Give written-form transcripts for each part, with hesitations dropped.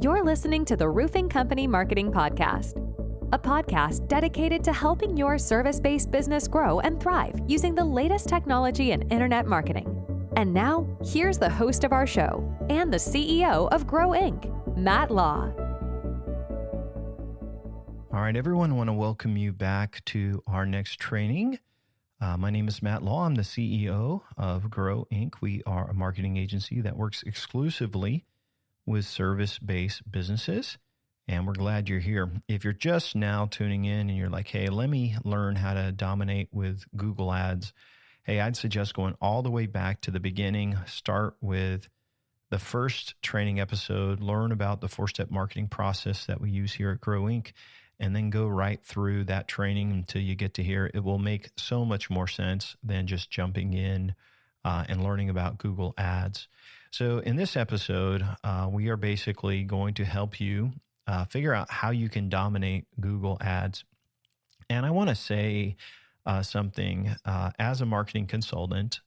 You're listening to the Roofing Company Marketing Podcast, a podcast dedicated to helping your service-based business grow and thrive using the latest technology in internet marketing. And now, here's the host of our show and the CEO of Grow Inc., Matt Law. All right, everyone, I want to welcome you back to our next training. My name is Matt Law. I'm the CEO of Grow Inc. We are a marketing agency that works exclusively with service-based businesses, and we're glad you're here. If you're just now tuning in and you're like, hey, let me learn how to dominate with Google Ads, hey, I'd suggest going all the way back to the beginning. Start with the first training episode, learn about the four-step marketing process that we use here at Grow Inc., and then go right through that training until you get to here. It will make so much more sense than just jumping in and learning about Google Ads. So in this episode, we are basically going to help you figure out how you can dominate Google Ads. And I want to say something as a marketing consultant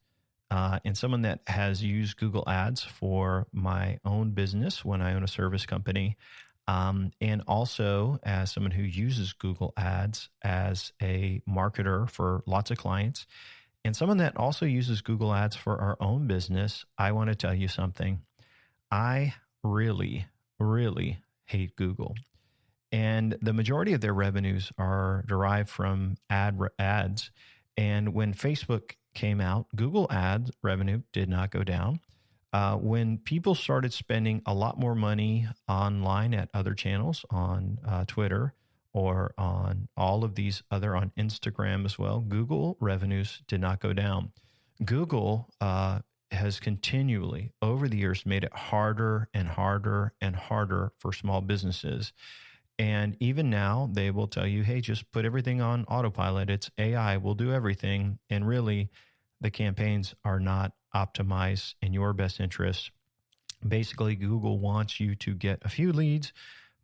and someone that has used Google Ads for my own business when I own a service company, and also as someone who uses Google Ads as a marketer for lots of clients, and someone that also uses Google Ads for our own business. I want to tell you something. I really, really hate Google. And the majority of their revenues are derived from ads. And when Facebook came out, Google Ads revenue did not go down. When people started spending a lot more money online at other channels, on Twitter or on all of these other, on Instagram as well, Google revenues did not go down. Google has continually, over the years, made it harder and harder and harder for small businesses. And even now, they will tell you, hey, just put everything on autopilot. It's AI, will do everything. And really, the campaigns are not optimized in your best interest. Basically, Google wants you to get a few leads,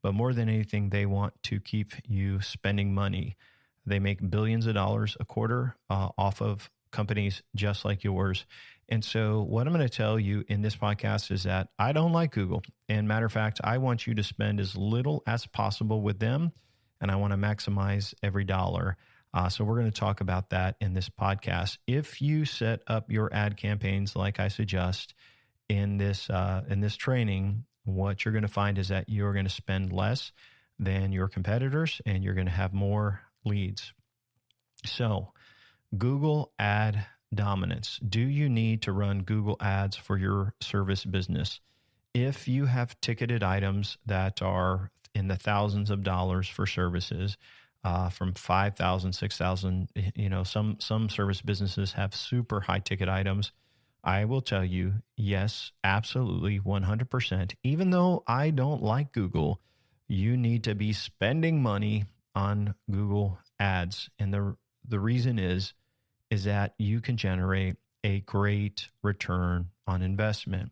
but more than anything, they want to keep you spending money. They make billions of dollars a quarter off of companies just like yours. And so what I'm going to tell you in this podcast is that I don't like Google. And matter of fact, I want you to spend as little as possible with them, and I want to maximize every dollar. So we're going to talk about that in this podcast. If you set up your ad campaigns like I suggest in this training, what you're going to find is that you're going to spend less than your competitors and you're going to have more leads. So Google ad dominance. Do you need to run Google ads for your service business? If you have ticketed items that are in the thousands of dollars for services, from 5,000, 6,000, some service businesses have super high ticket items. I will tell you, yes, absolutely, 100%. Even though I don't like Google, you need to be spending money on Google ads. And the reason is that you can generate a great return on investment.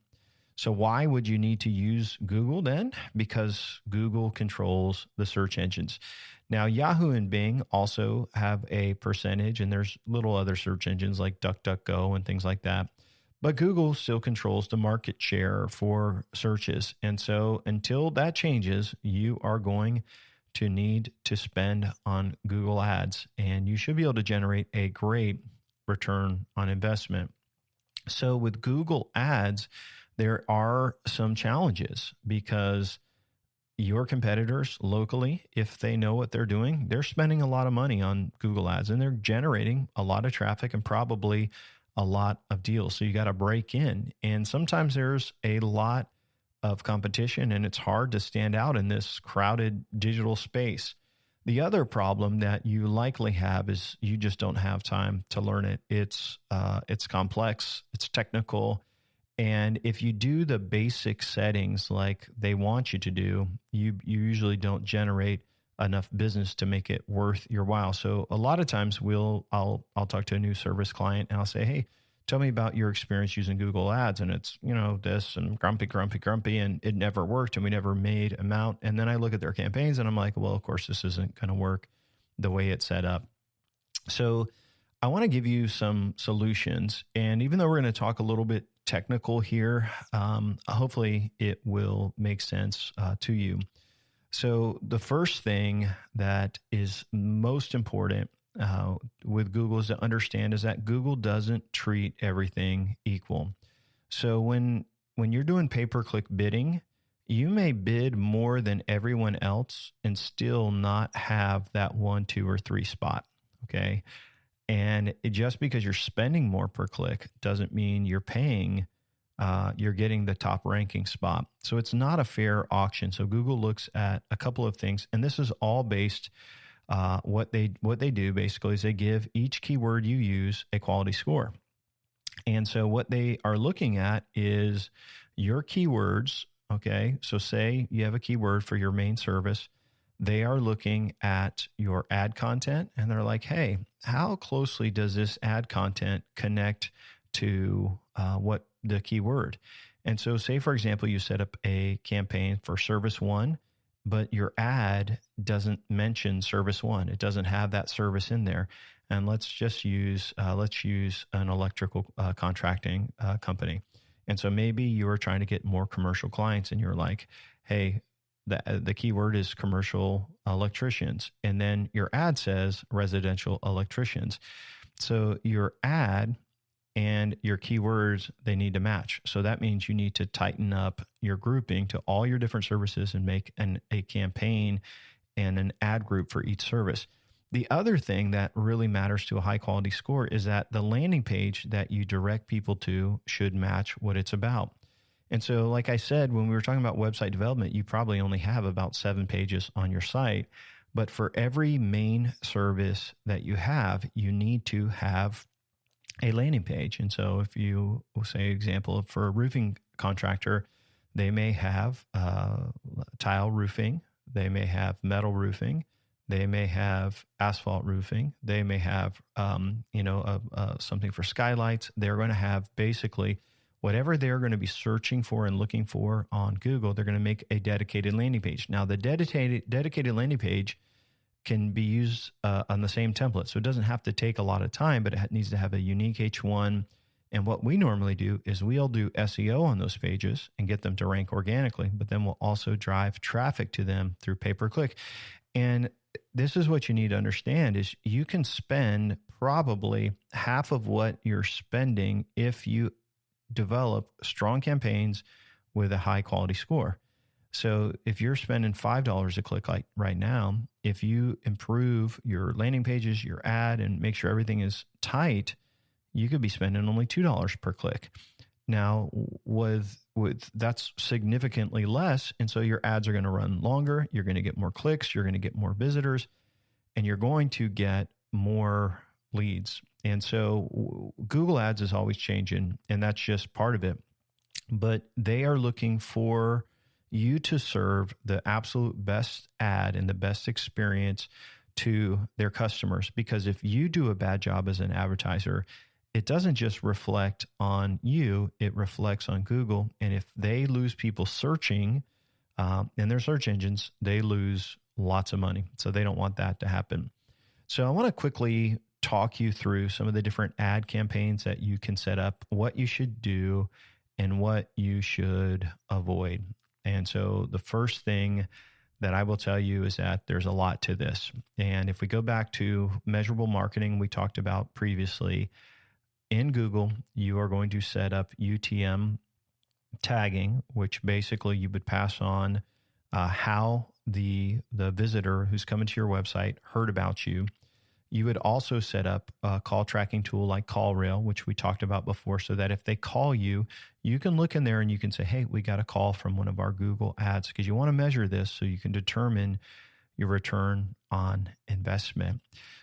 So why would you need to use Google then? Because Google controls the search engines. Now, Yahoo and Bing also have a percentage, and there's little other search engines like DuckDuckGo and things like that. But Google still controls the market share for searches. And so until that changes, you are going to need to spend on Google ads, and you should be able to generate a great return on investment. So with Google ads, there are some challenges because your competitors locally, if they know what they're doing, they're spending a lot of money on Google ads and they're generating a lot of traffic and probably a lot of deals. So you got to break in. And sometimes there's a lot of competition and it's hard to stand out in this crowded digital space. The other problem that you likely have is you just don't have time to learn it. It's complex, it's technical. And if you do the basic settings like they want you to do, you usually don't generate enough business to make it worth your while. So a lot of times I'll talk to a new service client and I'll say, hey, tell me about your experience using Google ads. And it's, this and grumpy, and it never worked and we never made amount. And then I look at their campaigns and I'm like, well, of course, this isn't going to work the way it's set up. So I want to give you some solutions. And even though we're going to talk a little bit technical here. Hopefully it will make sense to you. So the first thing that is most important with Google is to understand is that Google doesn't treat everything equal. So when you're doing pay-per-click bidding, you may bid more than everyone else and still not have that 1, 2, or 3 spot. Okay. And just because you're spending more per click doesn't mean you're getting the top ranking spot. So it's not a fair auction. So Google looks at a couple of things, and this is all based, what they do basically is they give each keyword you use a quality score. And so what they are looking at is your keywords. Okay. So say you have a keyword for your main service. They are looking at your ad content and they're like, hey, how closely does this ad content connect to what the keyword? And so say, for example, you set up a campaign for service 1, but your ad doesn't mention service 1. It doesn't have that service in there. And let's use an electrical contracting company. And so maybe you are trying to get more commercial clients and you're like, hey, the keyword is commercial electricians. And then your ad says residential electricians. So your ad and your keywords, they need to match. So that means you need to tighten up your grouping to all your different services and make a campaign and an ad group for each service. The other thing that really matters to a high quality score is that the landing page that you direct people to should match what it's about. And so, like I said, when we were talking about website development, you probably only have about 7 pages on your site. But for every main service that you have, you need to have a landing page. And so if you say, example, for a roofing contractor, they may have tile roofing, they may have metal roofing, they may have asphalt roofing, they may have something for skylights. They're going to have basically whatever they're going to be searching for and looking for on Google. They're going to make a dedicated landing page. Now, the dedicated landing page can be used on the same template. So it doesn't have to take a lot of time, but it needs to have a unique H1. And what we normally do is we'll do SEO on those pages and get them to rank organically, but then we'll also drive traffic to them through pay-per-click. And this is what you need to understand is you can spend probably half of what you're spending if you develop strong campaigns with a high quality score. So if you're spending $5 a click like right now, if you improve your landing pages, your ad, and make sure everything is tight, you could be spending only $2 per click. Now, with that's significantly less, and so your ads are going to run longer. You're going to get more clicks. You're going to get more visitors, and you're going to get more leads. And so Google Ads is always changing, and that's just part of it. But they are looking for you to serve the absolute best ad and the best experience to their customers. Because if you do a bad job as an advertiser, it doesn't just reflect on you, it reflects on Google. And if they lose people searching in their search engines, they lose lots of money. So they don't want that to happen. So I want to quickly talk you through some of the different ad campaigns that you can set up, what you should do, and what you should avoid. And so the first thing that I will tell you is that there's a lot to this. And if we go back to measurable marketing we talked about previously, in Google, you are going to set up UTM tagging, which basically you would pass on how the visitor who's coming to your website heard about you. You would also set up a call tracking tool like CallRail, which we talked about before, so that if they call you, you can look in there and you can say, hey, we got a call from one of our Google ads, because you want to measure this so you can determine your return on investment.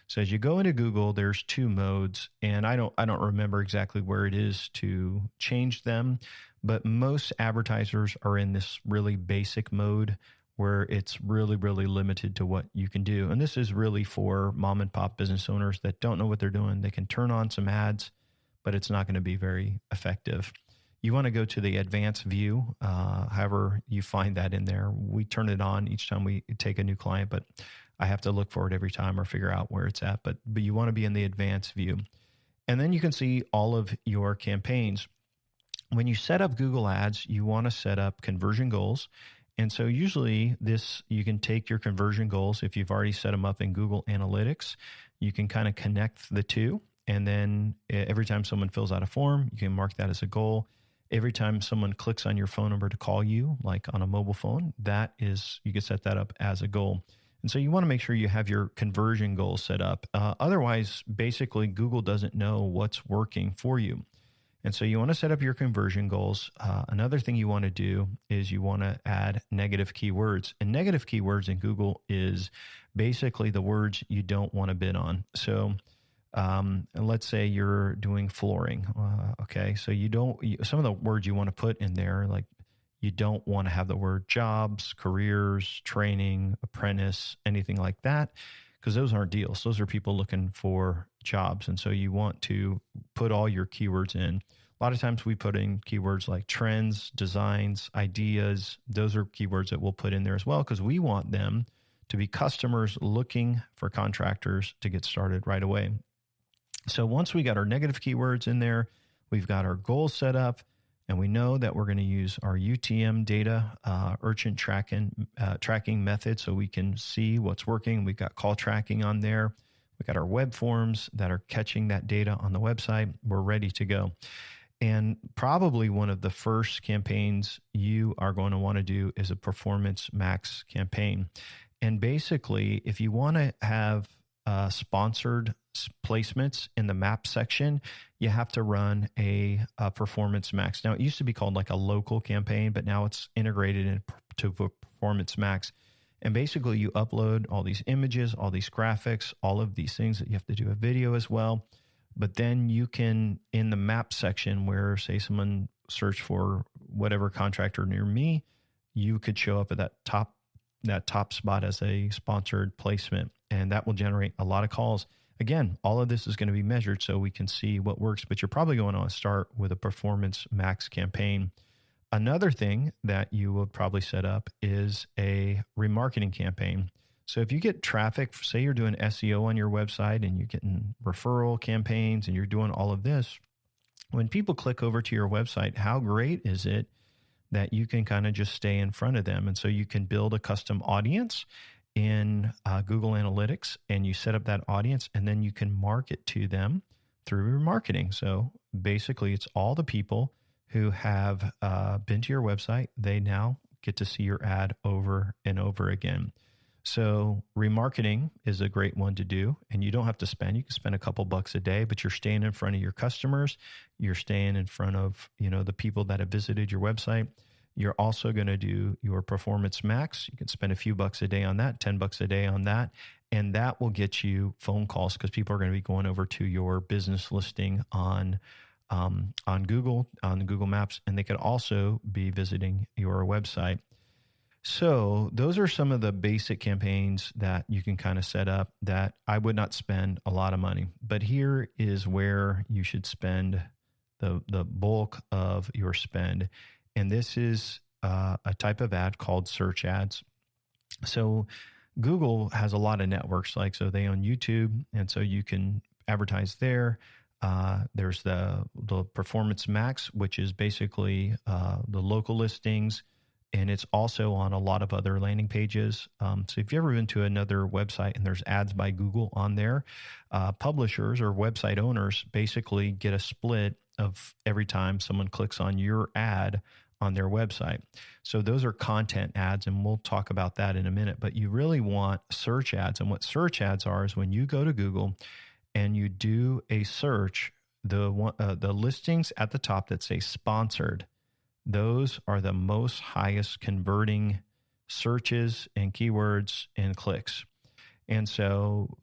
So as you go into Google, there's 2 modes, and I don't remember exactly where it is to change them, but most advertisers are in this really basic mode where it's really, really limited to what you can do. And this is really for mom and pop business owners that don't know what they're doing. They can turn on some ads, but it's not going to be very effective. You want to go to the advanced view, however you find that in there. We turn it on each time we take a new client, but I have to look for it every time or figure out where it's at. But you want to be in the advanced view. And then you can see all of your campaigns. when you set up Google Ads, you want to set up conversion goals. And so usually you can take your conversion goals, if you've already set them up in Google Analytics, you can kind of connect the two. And then every time someone fills out a form, you can mark that as a goal. Every time someone clicks on your phone number to call you, like on a mobile phone, you can set that up as a goal. And so you want to make sure you have your conversion goals set up. Otherwise, basically, Google doesn't know what's working for you. And so you want to set up your conversion goals. Another thing you want to do is you want to add negative keywords. And negative keywords in Google is basically the words you don't want to bid on. So let's say you're doing flooring. Okay. So some of the words you want to put in there, like you don't want to have the word jobs, careers, training, apprentice, anything like that, because those aren't deals. Those are people looking for jobs. And so you want to put all your keywords in. A lot of times we put in keywords like trends, designs, ideas. Those are keywords that we'll put in there as well, because we want them to be customers looking for contractors to get started right away. So once we got our negative keywords in there, we've got our goals set up, and we know that we're going to use our UTM data, urgent tracking method, so we can see what's working. We've got call tracking on there. We've got our web forms that are catching that data on the website. We're ready to go. And probably one of the first campaigns you are going to want to do is a Performance Max campaign. And basically, if you want to have sponsored placements in the map section, you have to run a Performance Max. Now, it used to be called like a local campaign, but now it's integrated into Performance Max. And basically, you upload all these images, all these graphics, all of these things that you have to do a video as well. But then you can, in the map section where, say, someone searched for whatever contractor near me, you could show up at that top spot as a sponsored placement, and that will generate a lot of calls. Again, all of this is going to be measured so we can see what works, but you're probably going to want to start with a Performance Max campaign. Another thing that you will probably set up is a remarketing campaign. So if you get traffic, say you're doing SEO on your website and you're getting referral campaigns and you're doing all of this, when people click over to your website, how great is it that you can kind of just stay in front of them? And so you can build a custom audience in Google Analytics, and you set up that audience, and then you can market to them through remarketing. So basically, it's all the people who have been to your website. They now get to see your ad over and over again. So remarketing is a great one to do, and you don't have to spend. You can spend a couple bucks a day, but you're staying in front of your customers. You're staying in front of, the people that have visited your website. You're also going to do your Performance Max. You can spend a few bucks a day on that, 10 bucks a day on that, and that will get you phone calls because people are going to be going over to your business listing on Google, on the Google Maps, and they could also be visiting your website. So those are some of the basic campaigns that you can kind of set up that I would not spend a lot of money. But here is where you should spend the bulk of your spend. And this is a type of ad called search ads. So Google has a lot of networks, so they own YouTube, and so you can advertise there. There's the Performance Max, which is basically the local listings. And it's also on a lot of other landing pages. So if you've ever been to another website and there's ads by Google on there, publishers or website owners basically get a split of every time someone clicks on your ad on their website. So those are content ads, and we'll talk about that in a minute. But you really want search ads. And what search ads are is when you go to Google and you do a search, the listings at the top that say sponsored, those are the most highest converting searches and keywords and clicks. And so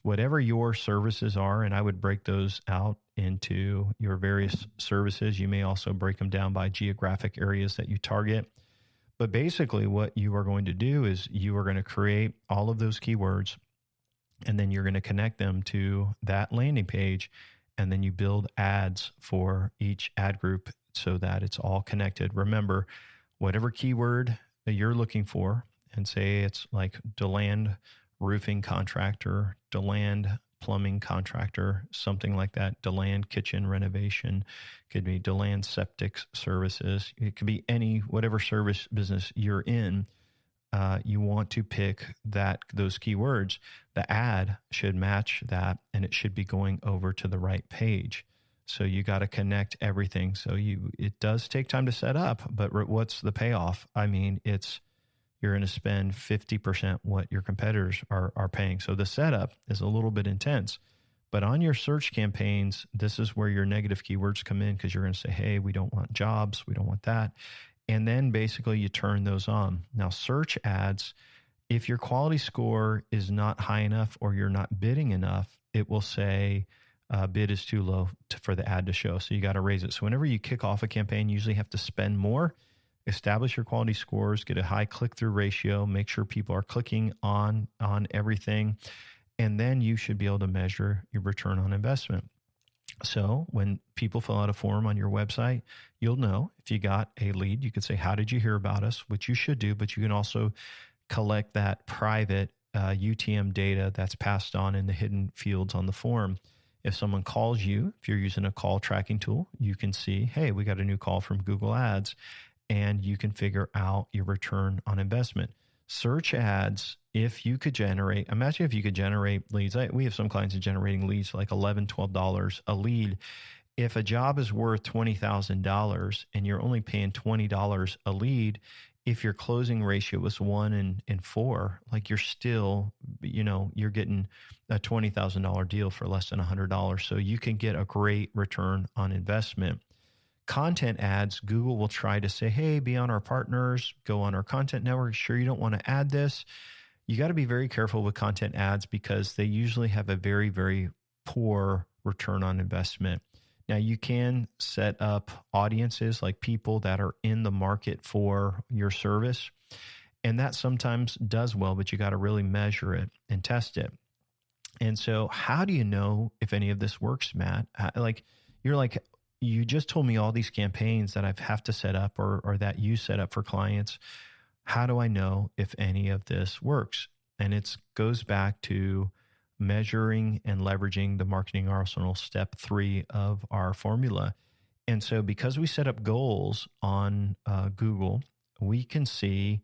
whatever your services are, and I would break those out into your various services. You may also break them down by geographic areas that you target. But basically what you are going to do is you are going to create all of those keywords, and then you're going to connect them to that landing page. And then you build ads for each ad group so that it's all connected. Remember, whatever keyword that you're looking for, and say it's like DeLand roofing contractor, DeLand plumbing contractor, something like that. DeLand kitchen renovation, could be DeLand septic services. It could be whatever service business you're in. You want to pick those keywords. The ad should match that, and it should be going over to the right page. So you got to connect everything. So it does take time to set up, but what's the payoff? I mean, you're going to spend 50% what your competitors are paying. So the setup is a little bit intense. But on your search campaigns, this is where your negative keywords come in, because you're going to say, hey, we don't want jobs, we don't want that. And then basically you turn those on. Now, search ads, if your quality score is not high enough or you're not bidding enough, it will say bid is too low for the ad to show. So you got to raise it. So whenever you kick off a campaign, you usually have to spend more, establish your quality scores, get a high click-through ratio, make sure people are clicking on everything, and then you should be able to measure your return on investment. So when people fill out a form on your website, you'll know if you got a lead. You could say, how did you hear about us? Which you should do, but you can also collect that private UTM data that's passed on in the hidden fields on the form. If someone calls you, if you're using a call tracking tool, you can see, hey, we got a new call from Google Ads, and you can figure out your return on investment. Search ads, imagine if you could generate leads. We have some clients generating leads like $11, $12 a lead. If a job is worth $20,000 and you're only paying $20 a lead, if your closing ratio was 1 in 4, like you're still, you're getting a $20,000 deal for less than $100. So you can get a great return on investment. Content ads, Google will try to say, hey, be on our partners, go on our content network. Sure, you don't want to add this. You got to be very careful with content ads because they usually have a very, very poor return on investment. Now, you can set up audiences like people that are in the market for your service, and that sometimes does well, but you got to really measure it and test it. And so how do you know if any of this works, Matt? You just told me all these campaigns that I have to set up or that you set up for clients. How do I know if any of this works? And it goes back to measuring and leveraging the marketing arsenal, step 3 of our formula. And so because we set up goals on Google, we can see,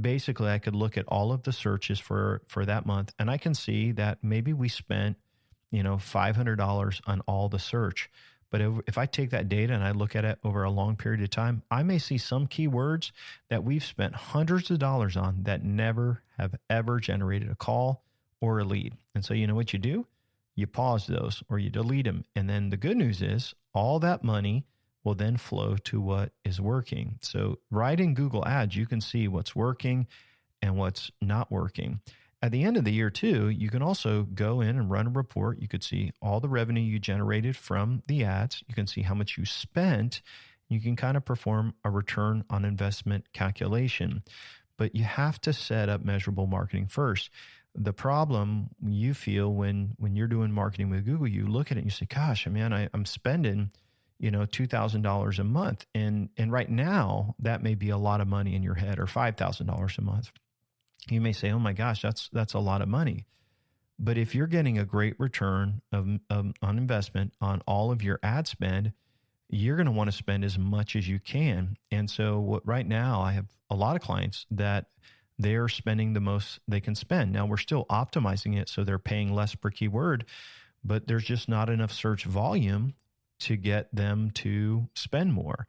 basically I could look at all of the searches for that month, and I can see that maybe we spent, $500 on all the search. But if I take that data and I look at it over a long period of time, I may see some keywords that we've spent hundreds of dollars on that never have ever generated a call or a lead. And so you know what you do? You pause those or you delete them. And then the good news is all that money will then flow to what is working. So right in Google Ads, you can see what's working and what's not working. At the end of the year too, you can also go in and run a report. You could see all the revenue you generated from the ads. You can see how much you spent. You can kind of perform a return on investment calculation, but you have to set up measurable marketing first. The problem you feel when you're doing marketing with Google, you look at it and you say, gosh, man, I'm spending, $2,000 a month. And right now that may be a lot of money in your head, or $5,000 a month. You may say, oh my gosh, that's a lot of money. But if you're getting a great return on investment on all of your ad spend, you're going to want to spend as much as you can. And so right now I have a lot of clients that they're spending the most they can spend. Now we're still optimizing it, so they're paying less per keyword, but there's just not enough search volume to get them to spend more.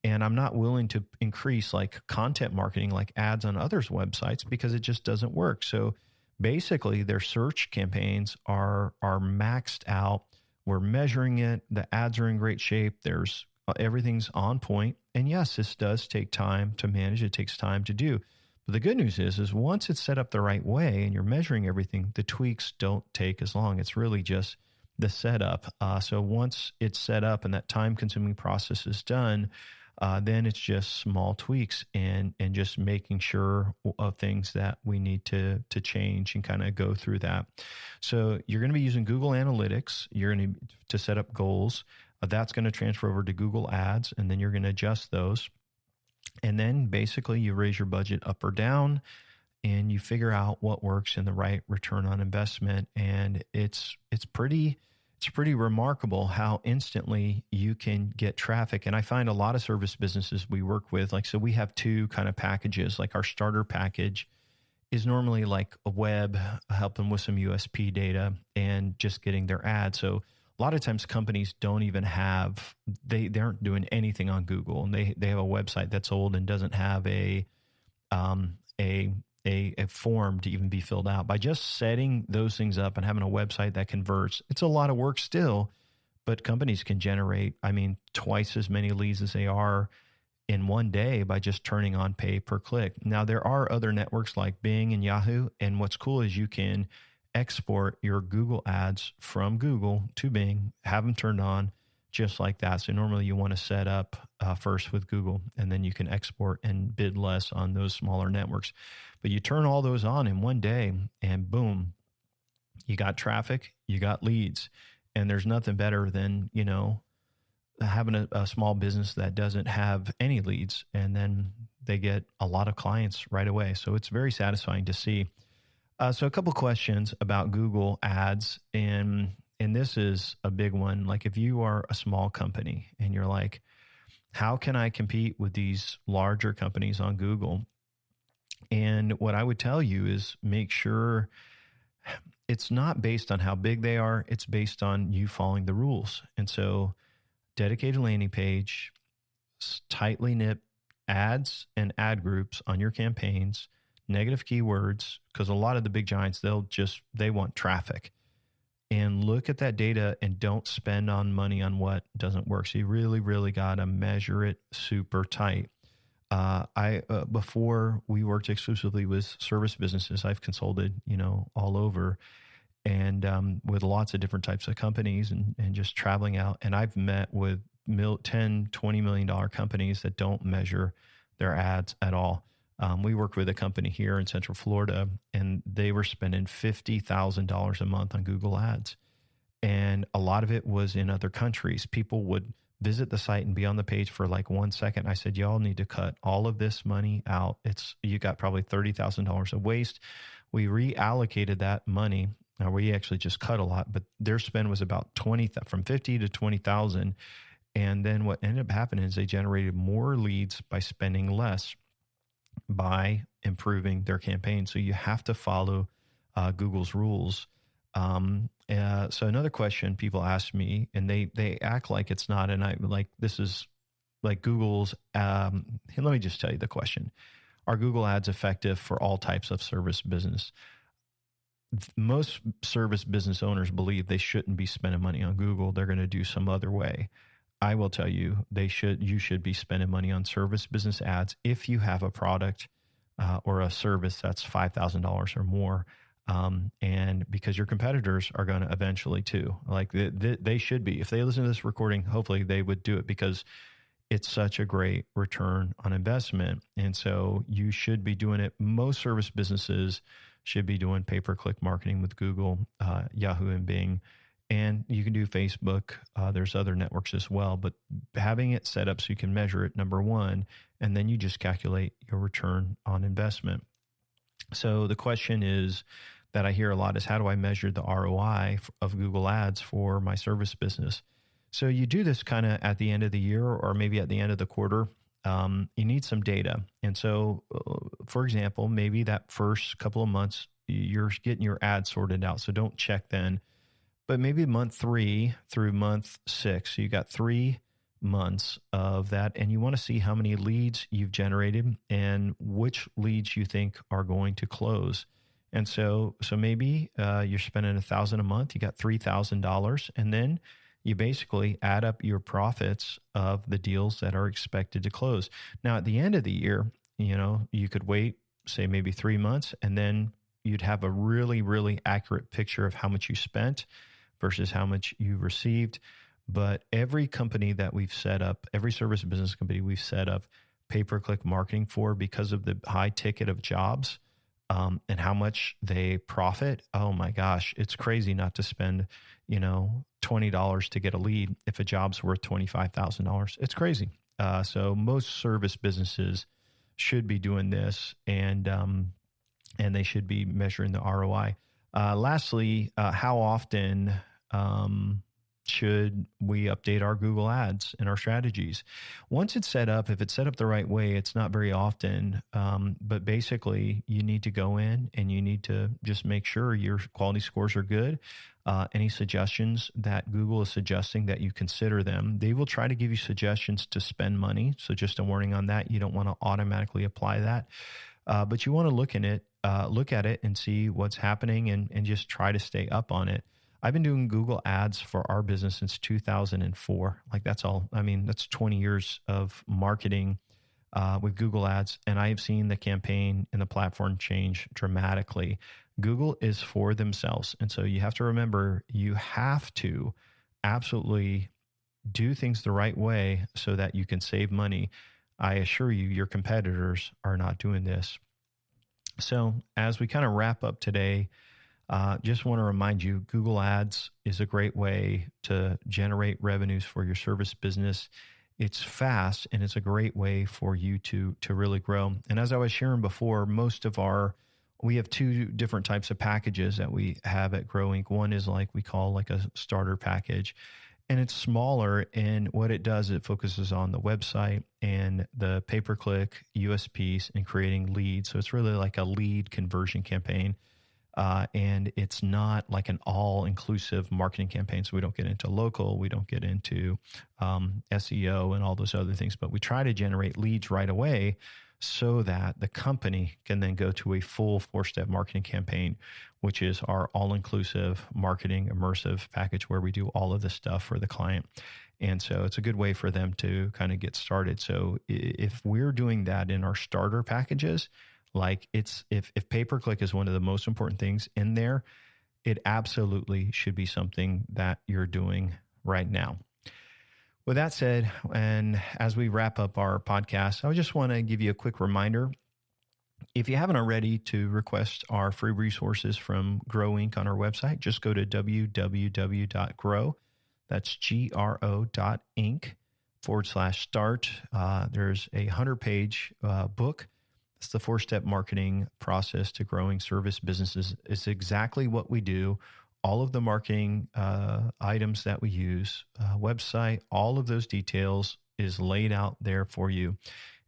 And I'm not willing to increase like content marketing, like ads on others' websites, because it just doesn't work. So basically their search campaigns are maxed out. We're measuring it. The ads are in great shape. Everything's on point. And yes, this does take time to manage. It takes time to do. But the good news is once it's set up the right way and you're measuring everything, the tweaks don't take as long. It's really just the setup. So once it's set up and that time-consuming process is done, then it's just small tweaks and just making sure of things that we need to change and kind of go through that. So you're going to be using Google Analytics. You're going to set up goals. That's going to transfer over to Google Ads, and then you're going to adjust those. And then basically you raise your budget up or down. and you figure out what works and the right return on investment. And it's pretty remarkable how instantly you can get traffic. And I find a lot of service businesses we work with, like, so we have two kind of packages. Like our starter package is normally like a web, help them with some USP data and just getting their ads. So a lot of times companies don't even have, they aren't doing anything on Google, and they have a website that's old and doesn't have a form to even be filled out. By just setting those things up and having a website that converts, it's a lot of work still, but companies can generate, twice as many leads as they are in one day by just turning on pay per click. Now, there are other networks like Bing and Yahoo, and what's cool is you can export your Google ads from Google to Bing, have them turned on just like that. So normally you want to set up first with Google, and then you can export and bid less on those smaller networks. But you turn all those on in one day, and boom, you got traffic, you got leads. And there's nothing better than, having a small business that doesn't have any leads, and then they get a lot of clients right away. So it's very satisfying to see. So a couple questions about Google ads, and this is a big one. Like, if you are a small company and you're like, how can I compete with these larger companies on Google? And what I would tell you is make sure it's not based on how big they are. It's based on you following the rules. And so dedicated landing page, tightly knit ads and ad groups on your campaigns, negative keywords, because a lot of the big giants, they want traffic. And look at that data and don't spend on money on what doesn't work. So you really, really got to measure it super tight. Before we worked exclusively with service businesses, I've consulted, all over, and with lots of different types of companies, and just traveling out. And I've met with $10, $20 million companies that don't measure their ads at all. We worked with a company here in Central Florida, and they were spending $50,000 a month on Google ads. And a lot of it was in other countries. People would visit the site and be on the page for like 1 second. I said, y'all need to cut all of this money out. You got probably $30,000 of waste. We reallocated that money. Now, we actually just cut a lot, but their spend was about from 50 to 20,000. And then what ended up happening is they generated more leads by spending less, by improving their campaign. So you have to follow Google's rules. So another question people ask me, and they act like it's not, and I like, this is like Google's, let me just tell you the question. Are Google ads effective for all types of service business? Most service business owners believe they shouldn't be spending money on Google. They're going to do some other way. I will tell you, you should be spending money on service business ads if you have a product or a service that's $5,000 or more. And because your competitors are going to eventually too, like they should be. If they listen to this recording, hopefully they would do it, because it's such a great return on investment. And so you should be doing it. Most service businesses should be doing pay-per-click marketing with Google, Yahoo, and Bing. And you can do Facebook. There's other networks as well, but having it set up so you can measure it, number one, and then you just calculate your return on investment. So the question is that I hear a lot is, how do I measure the ROI of Google ads for my service business? So you do this kind of at the end of the year, or maybe at the end of the quarter. You need some data. And so, for example, maybe that first couple of months, you're getting your ads sorted out. So don't check then. But maybe month 3 through month 6, so you got 3 months of that, and you want to see how many leads you've generated and which leads you think are going to close. And so maybe you're spending $1,000 a month, you got $3,000, and then you basically add up your profits of the deals that are expected to close. Now, at the end of the year, you could wait, say maybe 3 months, and then you'd have a really, really accurate picture of how much you spent versus how much you received. But every company that we've set up, every service business company we've set up pay-per-click marketing for, because of the high ticket of jobs and how much they profit, oh my gosh, it's crazy not to spend, $20 to get a lead if a job's worth $25,000. It's crazy. So most service businesses should be doing this. And and they should be measuring the ROI. Lastly, how often should we update our Google Ads and our strategies? Once it's set up, if it's set up the right way, it's not very often. But basically, you need to go in and you need to just make sure your quality scores are good. Any suggestions that Google is suggesting, that you consider them. They will try to give you suggestions to spend money. So just a warning on that. You don't want to automatically apply that. But you want to look at it and see what's happening and just try to stay up on it. I've been doing Google Ads for our business since 2004. Like that's 20 years of marketing with Google Ads. And I have seen the campaign and the platform change dramatically. Google is for themselves. And so you have to remember, you have to absolutely do things the right way so that you can save money. I assure you, your competitors are not doing this. So as we kind of wrap up today, just want to remind you, Google Ads is a great way to generate revenues for your service business. It's fast and it's a great way for you to really grow. And as I was sharing before, we have two different types of packages that we have at Grow Inc. One is we call a starter package, and it's smaller. And what it does, it focuses on the website and the pay-per-click USPs and creating leads. So it's really like a lead conversion campaign. And it's not like an all-inclusive marketing campaign. So we don't get into local, we don't get into SEO and all those other things, but we try to generate leads right away so that the company can then go to a full 4-step marketing campaign, which is our all-inclusive marketing immersive package where we do all of this stuff for the client. And so it's a good way for them to kind of get started. So if we're doing that in our starter packages, if pay-per-click is one of the most important things in there, it absolutely should be something that you're doing right now. With that said, and as we wrap up our podcast, I just want to give you a quick reminder. If you haven't already, to request our free resources from Grow Inc. on our website, just go to www.grow. That's GRO.inc/start. There's a 100-page book. It's the 4-step marketing process to growing service businesses. It's exactly what we do. All of the marketing items that we use, website, all of those details is laid out there for you.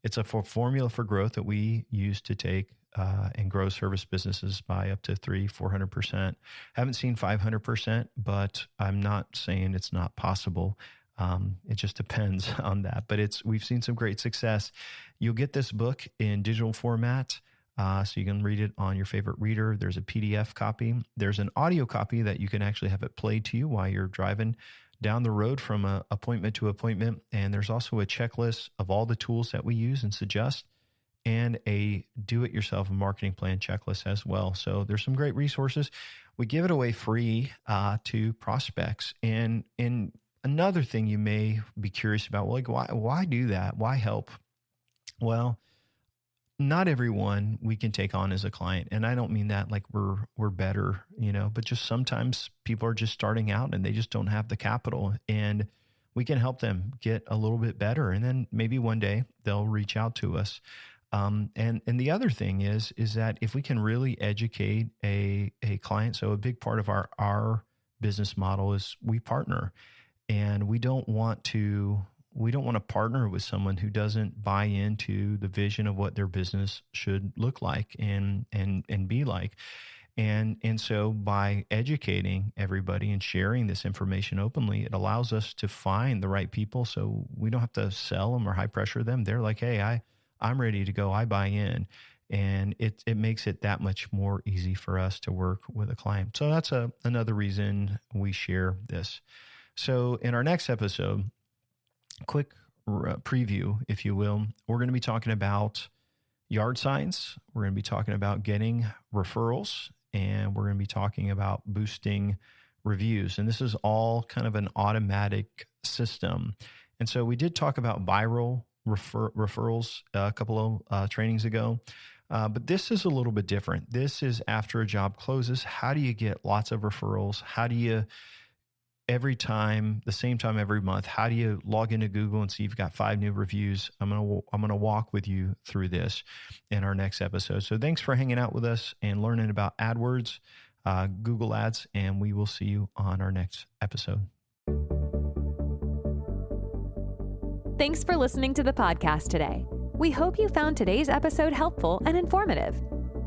It's a formula for growth that we use to take and grow service businesses by up to 300-400%. Haven't seen 500%, but I'm not saying it's not possible. It just depends on that, but we've seen some great success. You'll get this book in digital format, so you can read it on your favorite reader. There's a PDF copy. There's an audio copy that you can actually have it played to you while you're driving down the road from appointment to appointment. And there's also a checklist of all the tools that we use and suggest, and a do-it-yourself marketing plan checklist as well. So there's some great resources. We give it away free to prospects. And another thing you may be curious about, why do that? Why help? Well, not everyone we can take on as a client. And I don't mean that like we're better, but just sometimes people are just starting out and they just don't have the capital, and we can help them get a little bit better. And then maybe one day they'll reach out to us. And the other thing is that if we can really educate a client, so a big part of our business model is we partner. And we don't want to partner with someone who doesn't buy into the vision of what their business should look like and be like. And so by educating everybody and sharing this information openly, it allows us to find the right people. So we don't have to sell them or high pressure them. They're like, hey, I'm ready to go. I buy in. And it makes it that much more easy for us to work with a client. So that's another reason we share this. So in our next episode, quick preview, if you will, we're going to be talking about yard signs. We're going to be talking about getting referrals, and we're going to be talking about boosting reviews. And this is all kind of an automatic system. And so we did talk about viral referrals a couple of trainings ago. But this is a little bit different. This is after a job closes. How do you get lots of referrals? How do you every time, the same time every month. How do you log into Google and see you've got 5 new reviews? I'm gonna walk with you through this in our next episode. So thanks for hanging out with us and learning about AdWords, Google Ads, and we will see you on our next episode. Thanks for listening to the podcast today. We hope you found today's episode helpful and informative.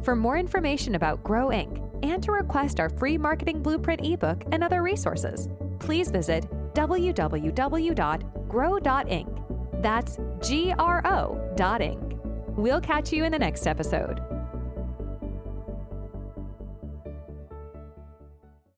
For more information about Grow Inc. and to request our free marketing blueprint ebook and other resources, please visit www.grow.inc. That's GRO.inc. We'll catch you in the next episode.